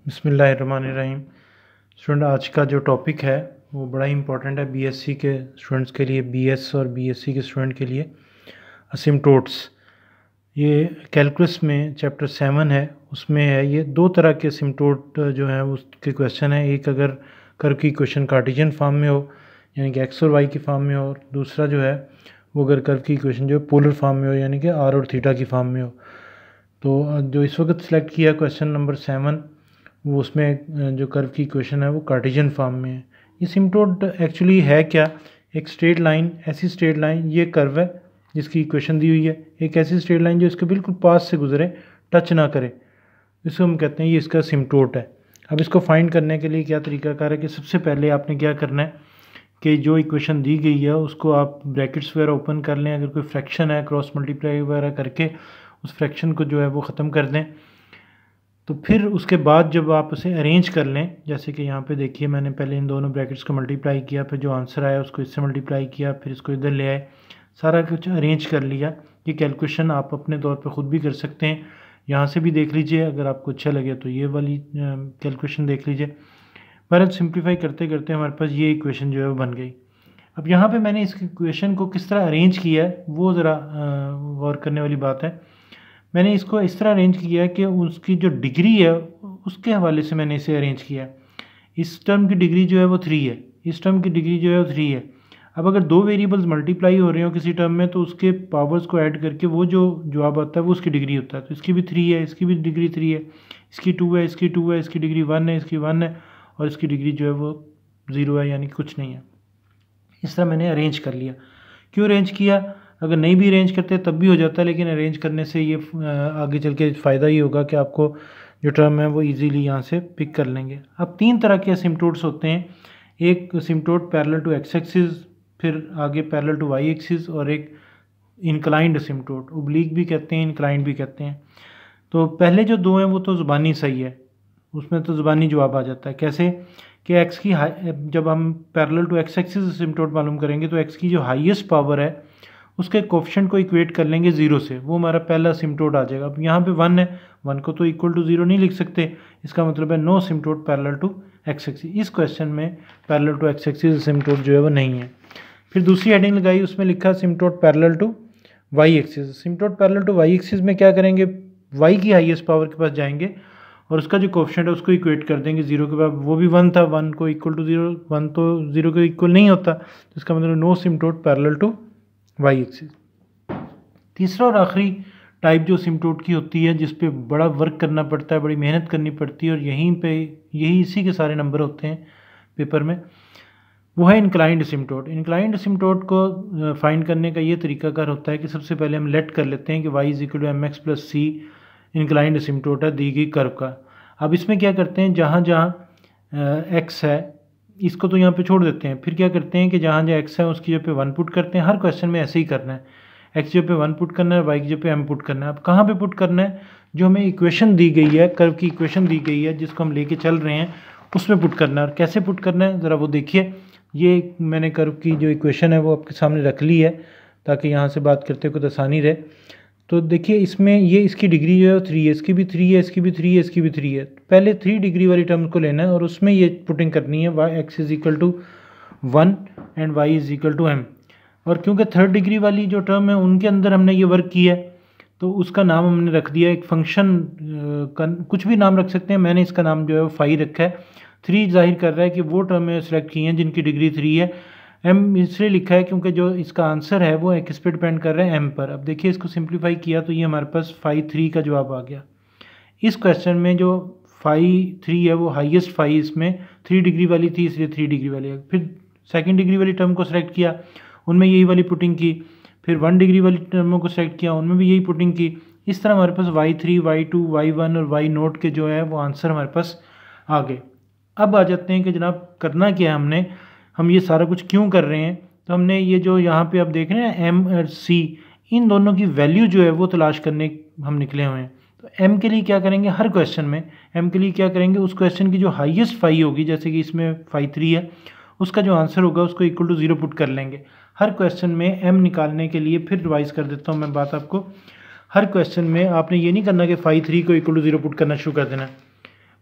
बिस्मिल्लाहिर्रहमानिर्रहीम। स्टूडेंट, आज का जो टॉपिक है वो बड़ा ही इंपॉर्टेंट है बीएससी के स्टूडेंट्स के लिए, बीएस और बीएससी के स्टूडेंट के लिए। असिम्प्टोट्स, ये कैलकुलस में चैप्टर 7 है, उसमें है। ये दो तरह के असिम्प्टोट जो हैं उसके क्वेश्चन है। एक अगर कर्व की इक्वेशन कार्टेशियन फॉर्म में हो, यानी कि एक्स और वाई की फॉर्म में हो, और दूसरा जो है वो अगर कर्व की इक्वेशन जो है पोलर फॉर्म में हो, यानी कि आर और थीटा की फॉर्म में हो। तो जो इस वक्त सिलेक्ट किया क्वेश्चन नंबर 7, वो उसमें जो कर्व की इक्वेशन है वो कार्टेशियन फॉर्म में है। ये सिम्प्टोट एक्चुअली है क्या? एक स्ट्रेट लाइन, ऐसी स्ट्रेट लाइन, ये कर्व है जिसकी इक्वेशन दी हुई है। एक ऐसी स्ट्रेट लाइन जो इसके बिल्कुल पास से गुजरे, टच ना करे, इसको हम कहते हैं ये इसका सिम्प्टोट है। अब इसको फाइंड करने के लिए क्या तरीकाकार है कि सबसे पहले आपने क्या करना है कि जो इक्वेशन दी गई है उसको आप ब्रैकेट्स वगैरह ओपन कर लें। अगर कोई फ्रैक्शन है, क्रॉस मल्टीप्लाई वगैरह करके उस फ्रैक्शन को जो है वो ख़त्म कर दें। तो फिर उसके बाद जब आप उसे अरेंज कर लें, जैसे कि यहाँ पे देखिए, मैंने पहले इन दोनों ब्रैकेट्स को मल्टीप्लाई किया, फिर जो आंसर आया उसको इससे मल्टीप्लाई किया, फिर इसको इधर ले आए, सारा कुछ अरेंज कर लिया। ये कैलकुलेशन आप अपने तौर पर ख़ुद भी कर सकते हैं, यहाँ से भी देख लीजिए। अगर आपको अच्छा लगे तो ये वाली कैलकुलेशन देख लीजिए। पर सिंप्लीफाई करते करते हमारे पास ये इक्वेशन जो है वो बन गई। अब यहाँ पे मैंने इस इक्वेशन को किस तरह अरेंज किया है वो ज़रा गौर करने वाली बात है। मैंने इसको इस तरह अरेंज किया है कि उसकी जो डिग्री है उसके हवाले से मैंने इसे अरेंज किया है। इस टर्म की डिग्री जो है वो 3 है, इस टर्म की डिग्री जो है वो 3 है। अब अगर दो वेरिएबल्स मल्टीप्लाई हो रहे हो किसी टर्म में, तो उसके पावर्स को ऐड करके वो जो जवाब आता है वो उसकी डिग्री होता है। तो इसकी भी 3 है, इसकी भी डिग्री 3 है, इसकी 2 है, इसकी 2 है, इसकी डिग्री 1 है, इसकी 1 है, और इसकी डिग्री जो है वो 0 है, यानी कि कुछ नहीं है। इस तरह मैंने अरेंज कर लिया। क्यों अरेंज किया? अगर नहीं भी अरेंज करते तब भी हो जाता है, लेकिन अरेंज करने से ये आगे चल के फ़ायदा ही होगा कि आपको जो टर्म है वो इजीली यहाँ से पिक कर लेंगे। अब 3 तरह के असिम्प्टोट्स होते हैं। एक असिम्प्टोट पैरेलल टू एक्स एक्सिस, फिर आगे पैरेलल टू वाई एक्सिस, और एक इंक्लाइंड असिम्प्टोट, ओब्लीक भी कहते हैं, इंक्लाइंड भी कहते हैं। तो पहले जो दो हैं वो तो ज़ुबानी सही है, उसमें तो ज़ुबानी जवाब आ जाता है। कैसे कि एक्स की जब हम पैरेलल टू एक्स एक्सिस असिम्प्टोट मालूम करेंगे तो एक्स की जो हाईएस्ट पावर है उसके कोफिशिएंट को इक्वेट कर लेंगे 0 से, वो हमारा पहला सिम्प्टोट आ जाएगा। अब यहाँ पे 1 है, 1 को तो इक्वल टू 0 नहीं लिख सकते, इसका मतलब है no asymptote parallel to X axis. इस क्वेश्चन में parallel to X axis asymptote जो है वो नहीं है। फिर दूसरी हेडिंग लगाई, उसमें लिखा asymptote parallel to Y axis. Asymptote parallel to Y axis में क्या करेंगे, वाई की हाईएस्ट पावर के पास जाएंगे और उसका जो कोफिशिएंट है उसको इक्वेट कर देंगे 0 के बाद। वो भी 1 था, 1 को इक्वल टू 0, 1 तो 0 के इक्वल नहीं होता, तो इसका मतलब no asymptote parallel to Y axis. तीसरा और आखिरी टाइप जो सिम्प्टोट की होती है, जिस पे बड़ा वर्क करना पड़ता है, बड़ी मेहनत करनी पड़ती है, और यही इसी के सारे नंबर होते हैं पेपर में, वो है इंक्लाइंड सिम्प्टोट। इंक्लाइंड सिम्प्टोट को फाइंड करने का ये तरीकाकार होता है कि सबसे पहले हम लेट कर लेते हैं कि y is equal to M X plus C inclined asymptote है दी गई कर्व का। अब इसमें क्या करते हैं, जहाँ जहाँ x है इसको तो यहाँ पे छोड़ देते हैं। फिर क्या करते हैं कि जहाँ जहाँ x है उसकी जगह पे 1 पुट करते हैं। हर क्वेश्चन में ऐसे ही करना है, x की जगह पे 1 पुट करना है, y की जगह पे m पुट करना है। अब कहाँ पे पुट करना है? जो हमें इक्वेशन दी गई है, कर्व की इक्वेशन दी गई है जिसको हम लेके चल रहे हैं, उसमें पुट करना है। और कैसे पुट करना है ज़रा वो देखिए। ये मैंने कर्व की जो इक्वेशन है वो आपके सामने रख ली है ताकि यहाँ से बात करते कुछ आसानी रहे। तो देखिए इसमें ये इसकी डिग्री जो है 3 है, इसकी भी 3 है, इसकी भी 3 है, इसकी भी 3 है। पहले 3 डिग्री वाली टर्म को लेना है और उसमें ये पुटिंग करनी है, Y X is equal to 1 and Y is equal to M. और क्योंकि 3rd डिग्री वाली जो टर्म है उनके अंदर हमने ये वर्क किया है, तो उसका नाम हमने रख दिया एक फंक्शन का, कुछ भी नाम रख सकते हैं। मैंने इसका नाम जो है वो फाई रखा है। 3 जाहिर कर रहा है कि वो टर्में सेलेक्ट की हैं जिनकी डिग्री 3 है। एम इसलिए लिखा है क्योंकि जो इसका आंसर है वो किस पे डिपेंड कर रहा है, एम पर। अब देखिए इसको सिंप्लीफाई किया तो ये हमारे पास फाई 3 का जवाब आ गया। इस क्वेश्चन में जो फाई 3 है वो हाईएस्ट फाई इसमें 3 डिग्री वाली थी, इसलिए 3 डिग्री वाली है। फिर 2nd डिग्री वाली टर्म को सेलेक्ट किया, उनमें यही वाली पुटिंग की। फिर 1 डिग्री वाली टर्मों को सेलेक्ट किया, उनमें भी यही पुटिंग की। इस तरह हमारे पास y3, y2, y1 और y नोट के जो है वो आंसर हमारे पास आ गए। अब आ जाते हैं कि जनाब करना क्या है, हम ये सारा कुछ क्यों कर रहे हैं। तो हमने ये जो यहाँ पे आप देख रहे हैं m और c, इन दोनों की वैल्यू जो है वो तलाश करने हम निकले हुए हैं। तो m के लिए क्या करेंगे, हर क्वेश्चन में m के लिए क्या करेंगे, उस क्वेश्चन की जो हाईएस्ट फाई होगी, जैसे कि इसमें फाई 3 है, उसका जो आंसर होगा उसको इक्वल टू 0 पुट कर लेंगे। हर क्वेश्चन में m निकालने के लिए, फिर रिवाइज कर देता हूँ मैं बात आपको, हर क्वेश्चन में आपने ये नहीं करना कि फाई 3 को इक्वल टू 0 पुट करना शुरू कर देना।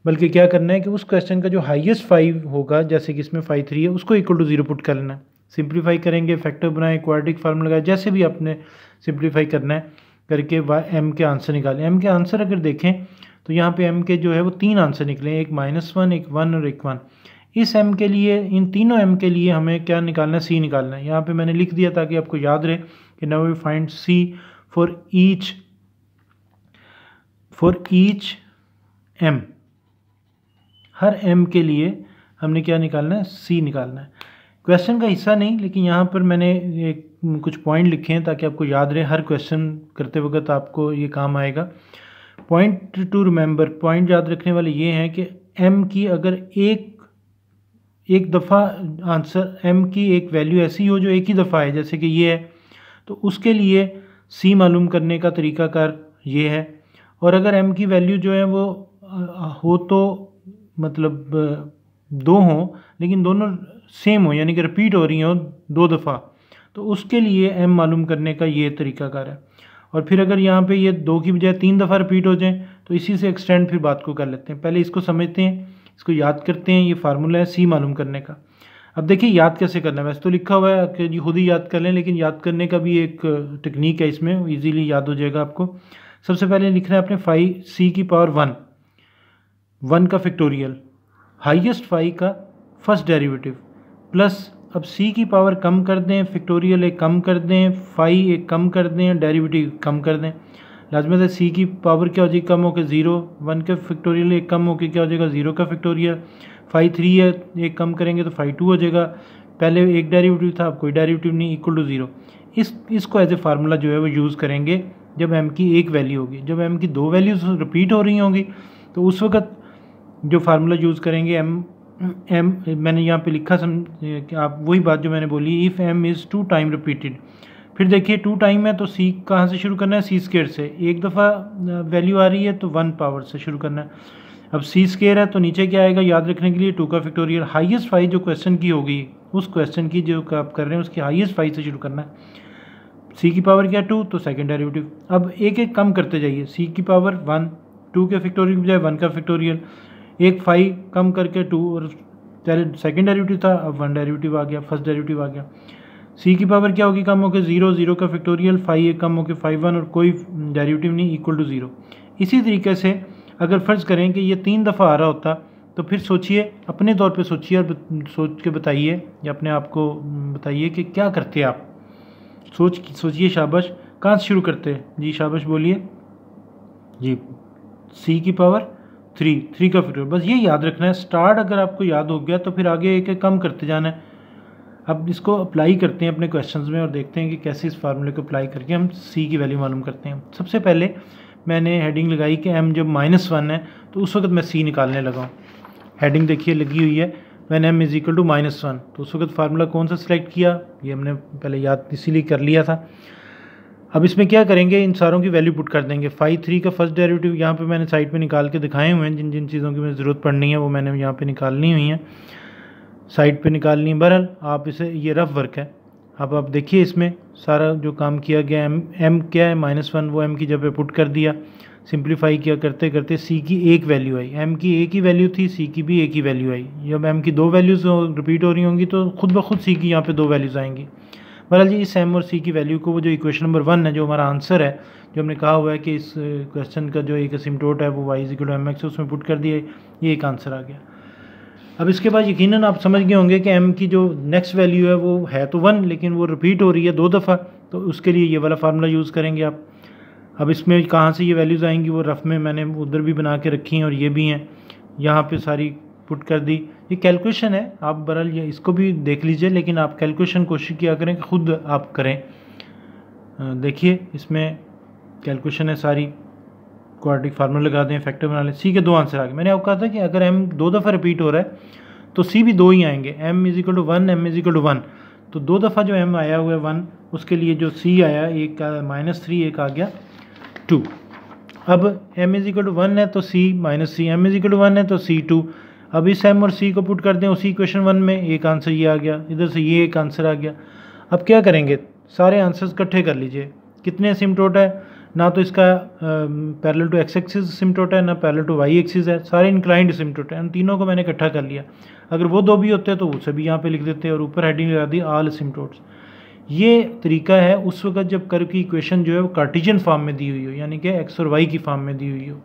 बल्कि क्या करना है कि उस क्वेश्चन का जो हाईएस्ट फाई होगा, जैसे कि इसमें फाई 3 है, उसको इक्वल टू 0 पुट कर लेना है। सिंप्लीफाई करेंगे, फैक्टर बनाए, क्वाड्रेटिक फार्मूला लगाए, जैसे भी आपने सिंप्लीफाई करना है करके एम के आंसर निकालें। एम के आंसर अगर देखें तो यहाँ पे एम के जो है वो 3 आंसर निकले, एक -1, एक 1 और एक 1। इस एम के लिए, इन तीनों एम के लिए हमें क्या निकालना है, सी निकालना है। यहाँ पे मैंने लिख दिया ताकि आपको याद रहे कि now we find C for each M. हर एम के लिए हमने क्या निकालना है, सी निकालना है। क्वेश्चन का हिस्सा नहीं, लेकिन यहाँ पर मैंने कुछ पॉइंट लिखे हैं ताकि आपको याद रहे, हर क्वेश्चन करते वक्त आपको ये काम आएगा। पॉइंट टू रिमेंबर, पॉइंट याद रखने वाले ये हैं कि एम की अगर एक दफ़ा आंसर, एम की एक वैल्यू ऐसी हो जो एक ही दफ़ा है, जैसे कि ये है, तो उसके लिए सी मालूम करने का तरीकाकार ये है। और अगर एम की वैल्यू जो है वो हो तो मतलब 2 हो, लेकिन दोनों सेम हो, यानी कि रिपीट हो रही हो 2 दफ़ा, तो उसके लिए एम मालूम करने का ये तरीकाकार है। और फिर अगर यहाँ पे ये 2 की बजाय 3 दफ़ा रिपीट हो जाए तो इसी से एक्सटेंड फिर बात को कर लेते हैं। पहले इसको समझते हैं, इसको याद करते हैं। ये फार्मूला है सी मालूम करने का। अब देखिए याद कैसे करना है। वैसे तो लिखा हुआ है कि खुद ही याद कर लें, लेकिन याद करने का भी एक टेक्निक है इसमें, ईजीली याद हो जाएगा आपको। सबसे पहले लिखना है अपने फाई सी की पावर 1 का फैक्टोरियल, हाईएस्ट फाई का फर्स्ट डेरिवेटिव, प्लस अब सी की पावर कम कर दें, फैक्टोरियल एक कम कर दें, फाई एक कम कर दें, डेरिवेटिव कम कर दें। लाजमत है सी की पावर क्या हो जाएगी, कम होकर 0, 1 का फैक्टोरियल एक कम होकर क्या हो जाएगा, 0 का फैक्टोरियल। फाई 3 है, एक कम करेंगे तो फाई 2 हो जाएगा। पहले एक डेरिवेटिव था, अब कोई डेरिवेटिव नहीं, इक्वल टू 0। इसको एज ए फार्मूला जो है वो यूज़ करेंगे जब एम की एक वैल्यू होगी। जब एम की 2 वैल्यूज रिपीट हो रही होंगी तो उस वक्त जो फार्मूला यूज़ करेंगे एम मैंने यहाँ पे लिखा कि आप वही बात जो मैंने बोली, if M is 2 time repeated. फिर देखिए 2 टाइम है तो सी कहाँ से शुरू करना है, सी स्क्वायर से। एक दफ़ा वैल्यू आ रही है तो 1 पावर से शुरू करना है। अब सी स्क्वायर है तो नीचे क्या आएगा, याद रखने के लिए 2 का फैक्टोरियल। हाईएस्ट फाई जो क्वेश्चन की होगी, उस क्वेश्चन की जो आप कर रहे हैं उसकी हाईएस्ट फाई से शुरू करना है। सी की पावर क्या 2, तो सेकेंड डेरिवेटिव। अब एक एक कम करते जाइए, सी की पावर 1, 2 के फैक्टोरियल की बजाय 1 का फैक्टोरियल, एक फाई कम करके 2, और पहले सेकेंड डेरिवेटिव था अब 1 डेरिवेटिव आ गया, फर्स्ट डेरिवेटिव आ गया। सी की पावर क्या होगी, कम होकर 0, 0 का फैक्टोरियल, फाई एक कम होकर फाई 1 और कोई डेरिवेटिव नहीं, इक्वल टू 0। इसी तरीके से अगर फ़र्ज़ करें कि ये 3 दफ़ा आ रहा होता तो फिर सोचिए, अपने तौर पे सोचिए और सोच के बताइए या अपने आप को बताइए कि क्या करते आप। सोचिए, शाबाश। कहाँ से शुरू करते हैं जी, शाबाश बोलिए जी। सी की पावर 3 का फैक्टोरियल, बस ये याद रखना है। स्टार्ट अगर आपको याद हो गया तो फिर आगे एक एक कम करते जाना है। अब इसको अप्लाई करते हैं अपने क्वेश्चंस में और देखते हैं कि कैसे इस फार्मूले को अप्लाई करके हम सी की वैल्यू मालूम करते हैं। सबसे पहले मैंने हेडिंग लगाई कि एम जब -1 है तो उस वक्त मैं सी निकालने लगा हूँ। हेडिंग देखिए लगी हुई है, when M is equal to -1, तो उस वक्त फार्मूला कौन सा सिलेक्ट किया, ये हमने पहले याद इसीलिए कर लिया था। अब इसमें क्या करेंगे, इन सारों की वैल्यू पुट कर देंगे। फाई 3 का फर्स्ट डेरिवेटिव यहाँ पे मैंने साइड पे निकाल के दिखाए हुए हैं, जिन जिन चीज़ों की मुझे ज़रूरत पड़नी है वो मैंने यहाँ पे निकालनी हुई है, साइड पे निकालनी है। बहरहाल आप इसे, ये रफ वर्क है। अब आप देखिए इसमें सारा जो काम किया गया, एम क्या है -1, वो एम की जगह पुट कर दिया। सिंप्लीफाई किया करते करते सी की एक वैल्यू आई, एम की एक ही वैल्यू थी, सी की भी एक ही वैल्यू आई। जब एम की 2 वैल्यूज़ रिपीट हो रही होंगी तो खुद ब खुद सी की यहाँ पे 2 वैल्यूज़ आएंगी। बहरहाल जी, इस एम और सी की वैल्यू को, वो जो इक्वेशन नंबर 1 है, जो हमारा आंसर है, जो हमने कहा हुआ है कि इस क्वेश्चन का जो एक असिम्प्टोट है वो y = mx है, उसमें पुट कर दिया, ये एक आंसर आ गया। अब इसके बाद यकीनन आप समझ गए होंगे कि m की जो नेक्स्ट वैल्यू है वो है तो 1, लेकिन वो रिपीट हो रही है 2 दफ़ा, तो उसके लिए ये वाला फार्मूला यूज़ करेंगे आप। अब इसमें कहाँ से ये वैल्यूज़ आएंगी, वो रफ में मैंने उधर भी बना के रखी हैं और ये भी हैं, यहाँ पे सारी पुट कर दी। ये कैलकुलेशन है, आप बहरहाल ये इसको भी देख लीजिए, लेकिन आप कैलकुलेशन कोशिश किया करें कि ख़ुद आप करें। देखिए इसमें कैलकुलेशन है सारी, क्वाड्रेटिक फार्मूला लगा दें, फैक्टर बना लें। सी के 2 आंसर आ गए। मैंने आपको कहा था कि अगर m 2 दफ़ा रिपीट हो रहा है तो सी भी 2 ही आएंगे। m = 1, m = 1, तो 2 दफ़ा जो m आया हुआ है 1, उसके लिए जो c आया, एक -3, एक आ गया 2। अब m = 1 है तो c -c, m = 1 है तो c 2। अब इस m और c को पुट कर दें उसी इक्वेशन 1 में, एक आंसर ये आ गया, इधर से ये एक आंसर आ गया। अब क्या करेंगे, सारे आंसर्स इकट्ठे कर लीजिए। कितने असिम्प्टोट है, ना तो इसका पैरेलल टू एक्स एक्सिस असिम्प्टोट है, ना पैरेलल टू वाई एक्सिस है, सारे इंक्लाइंड असिम्प्टोट है। उन तीनों को मैंने इकट्ठा कर लिया। अगर वो दो भी होते तो उसे भी यहाँ पे लिख देते और ऊपर हेडिंग लगा दी ऑल असिम्प्टोट्स। ये तरीका है उस वक्त जब कर्व की इक्वेशन जो है वो कार्टेशियन फॉर्म में दी हुई हो, यानी कि एक्स और वाई की फॉर्म में दी हुई हो।